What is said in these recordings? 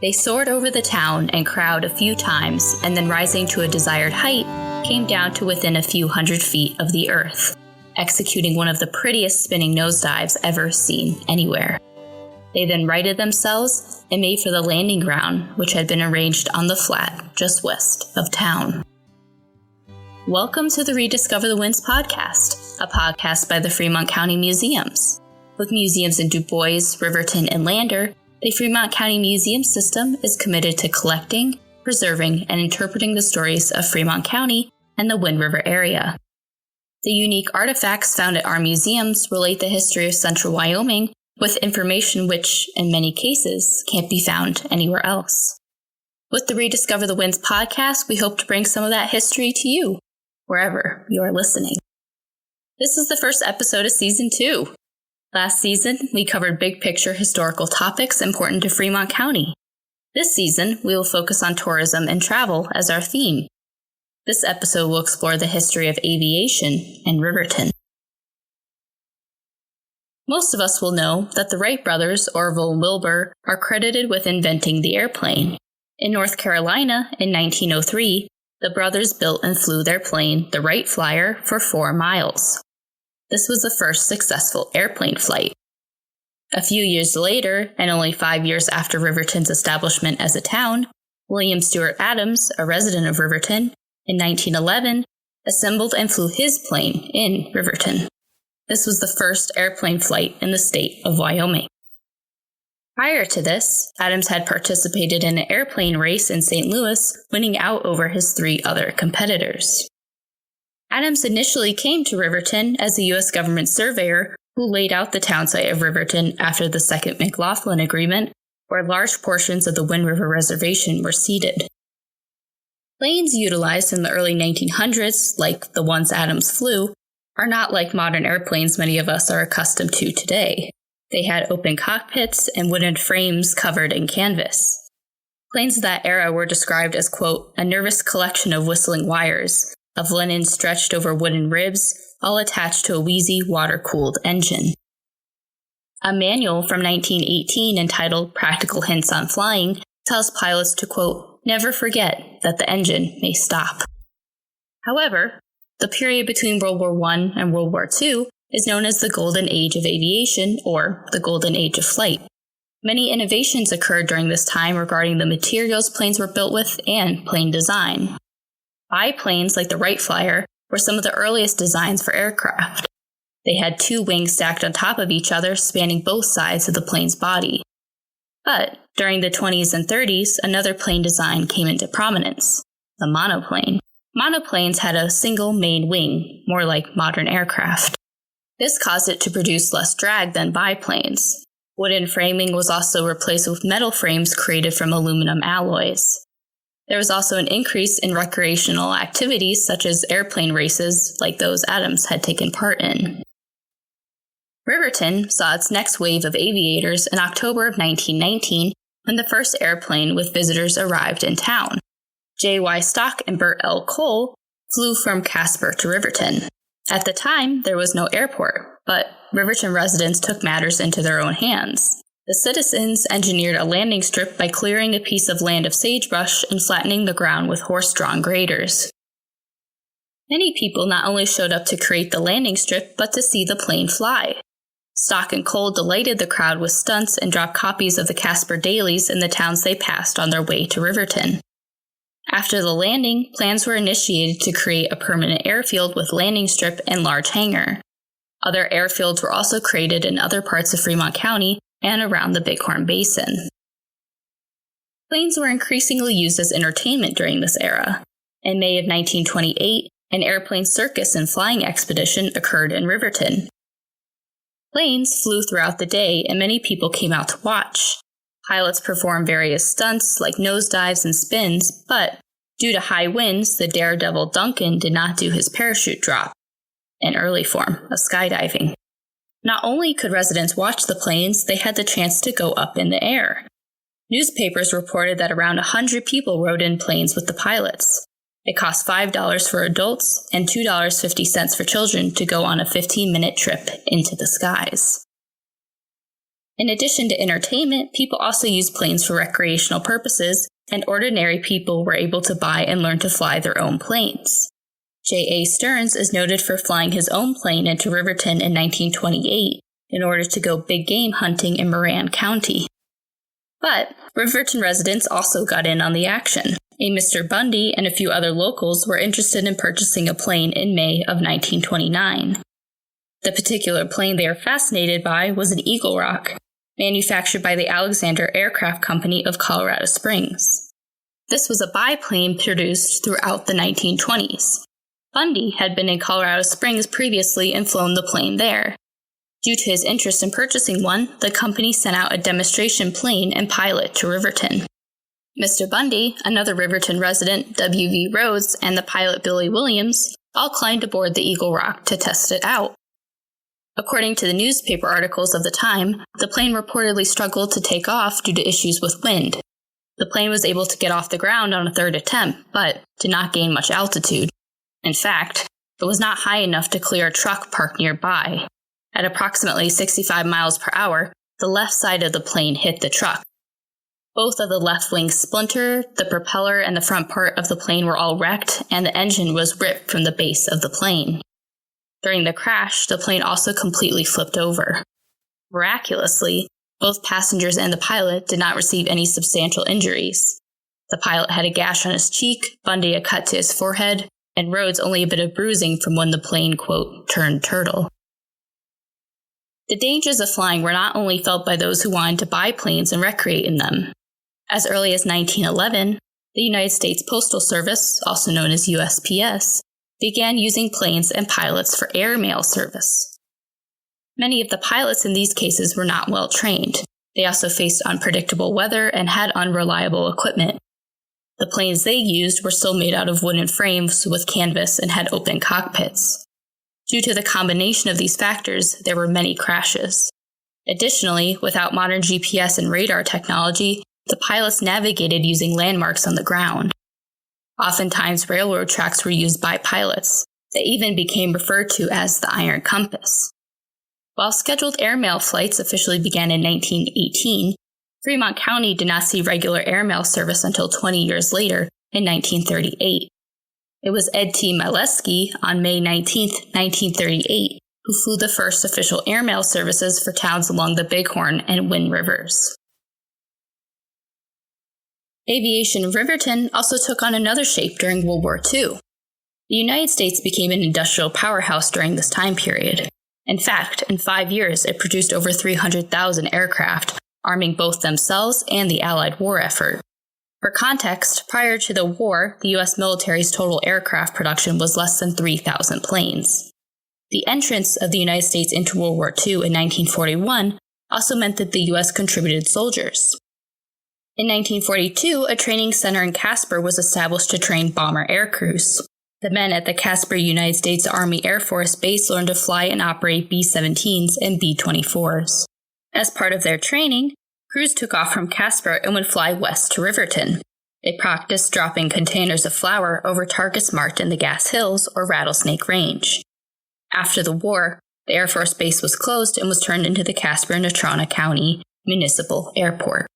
They soared over the town and crowd a few times, and then rising to a desired height, came down to within a few hundred feet of the earth, executing one of the prettiest spinning nosedives ever seen anywhere. They then righted themselves and made for the landing ground, which had been arranged on the flat just west of town. Welcome to the Rediscover the Winds podcast, a podcast by the Fremont County Museums. With museums in Du Bois, Riverton, and Lander, the Fremont County Museum System is committed to collecting, preserving, and interpreting the stories of Fremont County and the Wind River area. The unique artifacts found at our museums relate the history of Central Wyoming with information which, in many cases, can't be found anywhere else. With the Rediscover the Winds podcast, we hope to bring some of that history to you, wherever you are listening. This is the first episode of Season 2. Last season, we covered big-picture historical topics important to Fremont County. This season, we will focus on tourism and travel as our theme. This episode will explore the history of aviation in Riverton. Most of us will know that the Wright brothers, Orville and Wilbur, are credited with inventing the airplane. In North Carolina, in 1903, the brothers built and flew their plane, the Wright Flyer, for 4 miles. This was the first successful airplane flight. A few years later, and only 5 years after Riverton's establishment as a town, William Stewart Adams, a resident of Riverton, in 1911, assembled and flew his plane in Riverton. This was the first airplane flight in the state of Wyoming. Prior to this, Adams had participated in an airplane race in St. Louis, winning out over his 3 other competitors. Adams initially came to Riverton as a U.S. government surveyor who laid out the town site of Riverton after the Second McLaughlin Agreement, where large portions of the Wind River Reservation were ceded. Planes utilized in the early 1900s, like the ones Adams flew, are not like modern airplanes many of us are accustomed to today. They had open cockpits and wooden frames covered in canvas. Planes of that era were described as, quote, a nervous collection of whistling wires, of linen stretched over wooden ribs, all attached to a wheezy, water-cooled engine. A manual from 1918 entitled Practical Hints on Flying tells pilots to, quote, never forget that the engine may stop. However, the period between World War I and World War II is known as the Golden Age of Aviation, or the Golden Age of Flight. Many innovations occurred during this time regarding the materials planes were built with and plane design. Biplanes, like the Wright Flyer, were some of the earliest designs for aircraft. They had 2 wings stacked on top of each other, spanning both sides of the plane's body. But during the 20s and 30s, another plane design came into prominence, the monoplane. Monoplanes had a single main wing, more like modern aircraft. This caused it to produce less drag than biplanes. Wooden framing was also replaced with metal frames created from aluminum alloys. There was also an increase in recreational activities such as airplane races like those Adams had taken part in. Riverton saw its next wave of aviators in October of 1919 when the first airplane with visitors arrived in town. J.Y. Stock and Bert L. Cole flew from Casper to Riverton. At the time, there was no airport, but Riverton residents took matters into their own hands. The citizens engineered a landing strip by clearing a piece of land of sagebrush and flattening the ground with horse-drawn graders. Many people not only showed up to create the landing strip, but to see the plane fly. Stock and Cole delighted the crowd with stunts and dropped copies of the Casper dailies in the towns they passed on their way to Riverton. After the landing, plans were initiated to create a permanent airfield with landing strip and large hangar. Other airfields were also created in other parts of Fremont County and around the Bighorn Basin. Planes were increasingly used as entertainment during this era. In May of 1928, an airplane circus and flying expedition occurred in Riverton. Planes flew throughout the day and many people came out to watch. Pilots performed various stunts like nosedives and spins, but due to high winds, the daredevil Duncan did not do his parachute drop, an early form of skydiving. Not only could residents watch the planes, they had the chance to go up in the air. Newspapers reported that around 100 people rode in planes with the pilots. It cost $5 for adults and $2.50 for children to go on a 15-minute trip into the skies. In addition to entertainment, people also used planes for recreational purposes, and ordinary people were able to buy and learn to fly their own planes. J.A. Stearns is noted for flying his own plane into Riverton in 1928 in order to go big game hunting in Moran County. But Riverton residents also got in on the action. A Mr. Bundy and a few other locals were interested in purchasing a plane in May of 1929. The particular plane they were fascinated by was an Eagle Rock, manufactured by the Alexander Aircraft Company of Colorado Springs. This was a biplane produced throughout the 1920s. Bundy had been in Colorado Springs previously and flown the plane there. Due to his interest in purchasing one, the company sent out a demonstration plane and pilot to Riverton. Mr. Bundy, another Riverton resident, W.V. Rhodes, and the pilot Billy Williams all climbed aboard the Eagle Rock to test it out. According to the newspaper articles of the time, the plane reportedly struggled to take off due to issues with wind. The plane was able to get off the ground on a third attempt, but did not gain much altitude. In fact, it was not high enough to clear a truck parked nearby. At approximately 65 miles per hour, the left side of the plane hit the truck. Both of the left wings splintered, the propeller and the front part of the plane were all wrecked, and the engine was ripped from the base of the plane. During the crash, the plane also completely flipped over. Miraculously, both passengers and the pilot did not receive any substantial injuries. The pilot had a gash on his cheek, Bundy a cut to his forehead, and Rhodes only a bit of bruising from when the plane, quote, turned turtle. The dangers of flying were not only felt by those who wanted to buy planes and recreate in them. As early as 1911, the United States Postal Service, also known as USPS, began using planes and pilots for airmail service. Many of the pilots in these cases were not well trained. They also faced unpredictable weather and had unreliable equipment. The planes they used were still made out of wooden frames with canvas and had open cockpits. Due to the combination of these factors, there were many crashes. Additionally, without modern GPS and radar technology, the pilots navigated using landmarks on the ground. Oftentimes, railroad tracks were used by pilots. They even became referred to as the Iron Compass. While scheduled airmail flights officially began in 1918, Fremont County did not see regular airmail service until 20 years later, in 1938. It was Ed T. Mileski on May 19, 1938, who flew the first official airmail services for towns along the Bighorn and Wind Rivers. Aviation in Riverton also took on another shape during World War II. The United States became an industrial powerhouse during this time period. In fact, in 5 years, it produced over 300,000 aircraft, arming both themselves and the Allied war effort. For context, prior to the war, the U.S. military's total aircraft production was less than 3,000 planes. The entrance of the United States into World War II in 1941 also meant that the U.S. contributed soldiers. In 1942, a training center in Casper was established to train bomber aircrews. The men at the Casper United States Army Air Force Base learned to fly and operate B-17s and B-24s. As part of their training, crews took off from Casper and would fly west to Riverton. They practiced dropping containers of flour over targets marked in the Gas Hills or Rattlesnake Range. After the war, the Air Force Base was closed and was turned into the Casper-Natrona County Municipal Airport.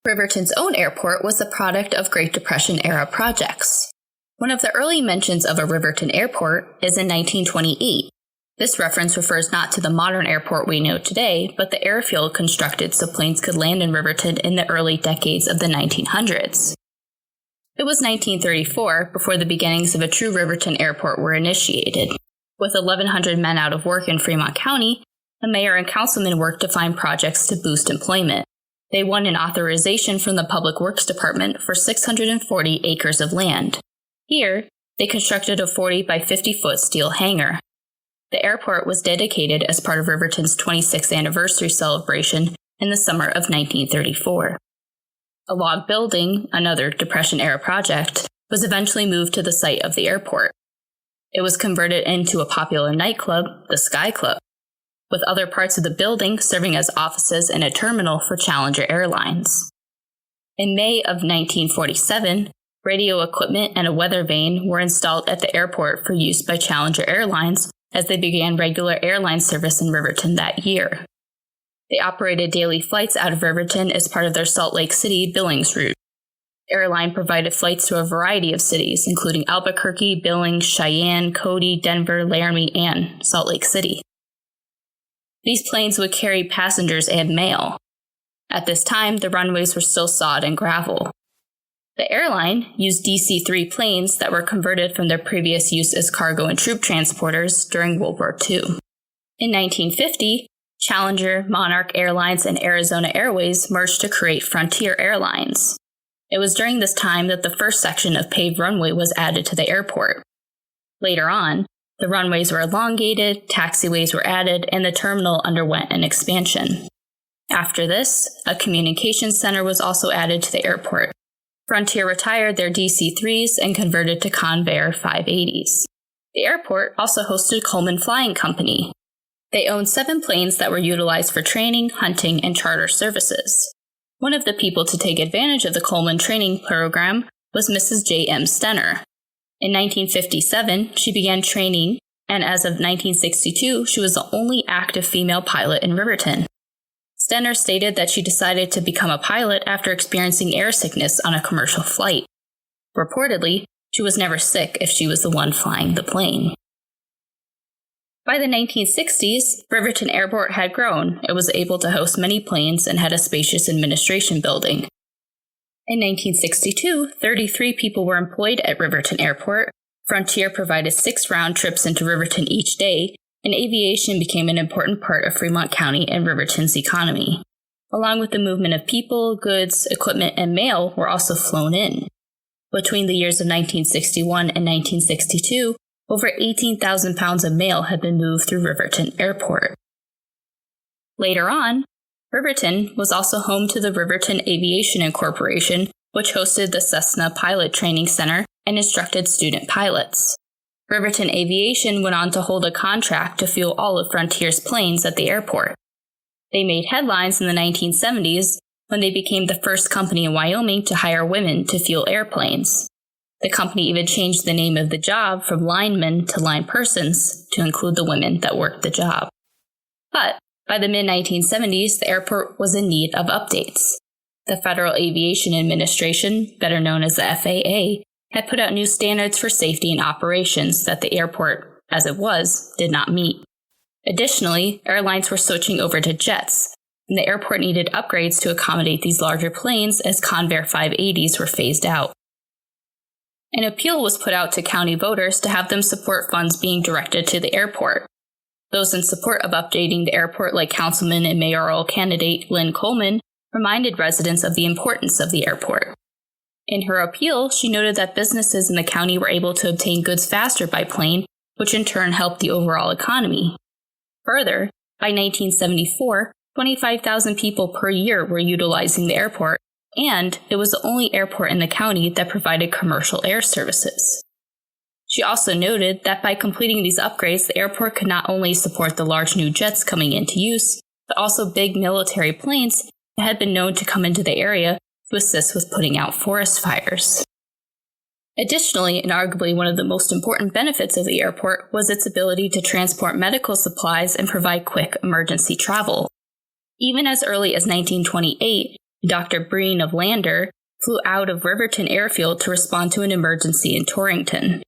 Riverton's own airport was the product of Great Depression-era projects. One of the early mentions of a Riverton airport is in 1928. This reference refers not to the modern airport we know today, but the airfield constructed so planes could land in Riverton in the early decades of the 1900s. It was 1934 before the beginnings of a true Riverton airport were initiated. With 1,100 men out of work in Fremont County, the mayor and councilmen worked to find projects to boost employment. They won an authorization from the Public Works Department for 640 acres of land. Here, they constructed a 40 by 50-foot steel hangar. The airport was dedicated as part of Riverton's 26th anniversary celebration in the summer of 1934. A log building, another Depression-era project, was eventually moved to the site of the airport. It was converted into a popular nightclub, the Sky Club, with other parts of the building serving as offices and a terminal for Challenger Airlines. In May of 1947, radio equipment and a weather vane were installed at the airport for use by Challenger Airlines as they began regular airline service in Riverton that year. They operated daily flights out of Riverton as part of their Salt Lake City Billings route. The airline provided flights to a variety of cities, including Albuquerque, Billings, Cheyenne, Cody, Denver, Laramie, and Salt Lake City. These planes would carry passengers and mail. At this time, the runways were still sod and gravel. The airline used DC-3 planes that were converted from their previous use as cargo and troop transporters during World War II. In 1950, Challenger, Monarch Airlines, and Arizona Airways merged to create Frontier Airlines. It was during this time that the first section of paved runway was added to the airport. Later on, the runways were elongated, taxiways were added, and the terminal underwent an expansion. After this, a communications center was also added to the airport. Frontier retired their DC-3s and converted to Convair 580s. The airport also hosted Coleman Flying Company. They owned 7 planes that were utilized for training, hunting, and charter services. One of the people to take advantage of the Coleman training program was Mrs. J.M. Stenner. In 1957, she began training, and as of 1962, she was the only active female pilot in Riverton. Stenner stated that she decided to become a pilot after experiencing air sickness on a commercial flight. Reportedly, she was never sick if she was the one flying the plane. By the 1960s, Riverton Airport had grown. It was able to host many planes and had a spacious administration building. In 1962, 33 people were employed at Riverton Airport. Frontier provided 6 round trips into Riverton each day, and aviation became an important part of Fremont County and Riverton's economy. Along with the movement of people, goods, equipment, and mail were also flown in. Between the years of 1961 and 1962, over 18,000 pounds of mail had been moved through Riverton Airport. Later on, Riverton was also home to the Riverton Aviation Incorporation, which hosted the Cessna Pilot Training Center and instructed student pilots. Riverton Aviation went on to hold a contract to fuel all of Frontier's planes at the airport. They made headlines in the 1970s when they became the first company in Wyoming to hire women to fuel airplanes. The company even changed the name of the job from linemen to line persons to include the women that worked the job. But by the mid-1970s, the airport was in need of updates. The Federal Aviation Administration, better known as the FAA, had put out new standards for safety and operations that the airport, as it was, did not meet. Additionally, airlines were switching over to jets, and the airport needed upgrades to accommodate these larger planes as Convair 580s were phased out. An appeal was put out to county voters to have them support funds being directed to the airport. Those in support of updating the airport, like Councilman and mayoral candidate Lynn Coleman, reminded residents of the importance of the airport. In her appeal, she noted that businesses in the county were able to obtain goods faster by plane, which in turn helped the overall economy. Further, by 1974, 25,000 people per year were utilizing the airport, and it was the only airport in the county that provided commercial air services. She also noted that by completing these upgrades, the airport could not only support the large new jets coming into use, but also big military planes that had been known to come into the area to assist with putting out forest fires. Additionally, and arguably one of the most important benefits of the airport was its ability to transport medical supplies and provide quick emergency travel. Even as early as 1928, Dr. Breen of Lander flew out of Riverton Airfield to respond to an emergency in Torrington.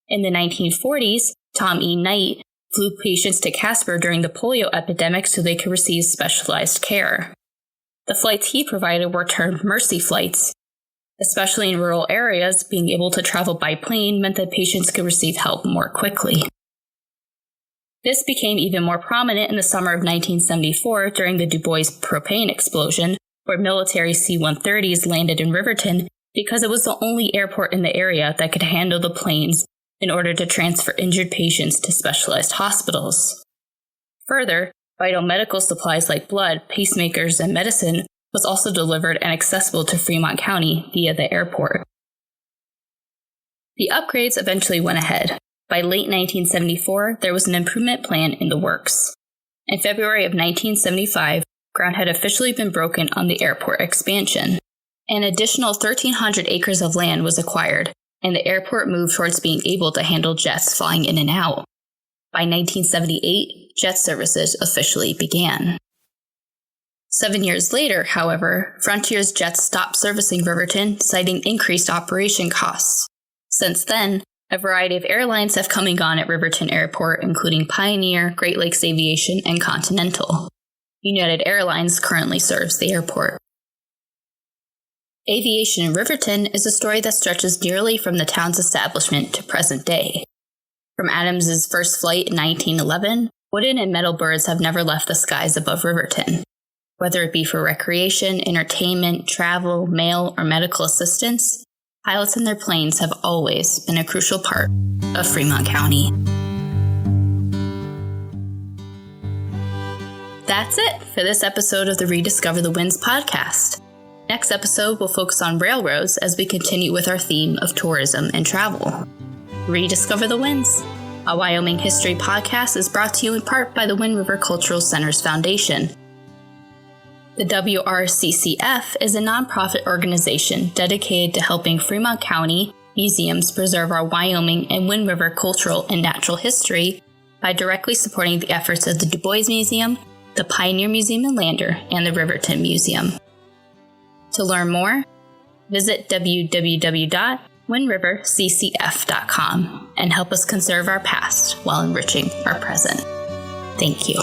In the 1940s, Tom E. Knight flew patients to Casper during the polio epidemic so they could receive specialized care. The flights he provided were termed Mercy flights. Especially in rural areas, being able to travel by plane meant that patients could receive help more quickly. This became even more prominent in the summer of 1974 during the Du Bois propane explosion, where military C-130s landed in Riverton because it was the only airport in the area that could handle the planes in order to transfer injured patients to specialized hospitals. Further, vital medical supplies like blood, pacemakers, and medicine was also delivered and accessible to Fremont County via the airport. The upgrades eventually went ahead. By late 1974, there was an improvement plan in the works. In February of 1975, ground had officially been broken on the airport expansion. An additional 1,300 acres of land was acquired, and the airport moved towards being able to handle jets flying in and out. By 1978, jet services officially began. 7 years later, however, Frontier's jets stopped servicing Riverton, citing increased operation costs. Since then, a variety of airlines have come and gone at Riverton Airport, including Pioneer, Great Lakes Aviation, and Continental. United Airlines currently serves the airport. Aviation in Riverton is a story that stretches nearly from the town's establishment to present day. From Adams's first flight in 1911, wooden and metal birds have never left the skies above Riverton. Whether it be for recreation, entertainment, travel, mail, or medical assistance, pilots and their planes have always been a crucial part of Fremont County. That's it for this episode of the Rediscover the Winds podcast. Next episode will focus on railroads as we continue with our theme of tourism and travel. Rediscover the Winds, a Wyoming history podcast, is brought to you in part by the Wind River Cultural Centers Foundation. The WRCCF is a nonprofit organization dedicated to helping Fremont County museums preserve our Wyoming and Wind River cultural and natural history by directly supporting the efforts of the Du Bois Museum, the Pioneer Museum and Lander, and the Riverton Museum. To learn more, visit www.windriverccf.com and help us conserve our past while enriching our present. Thank you.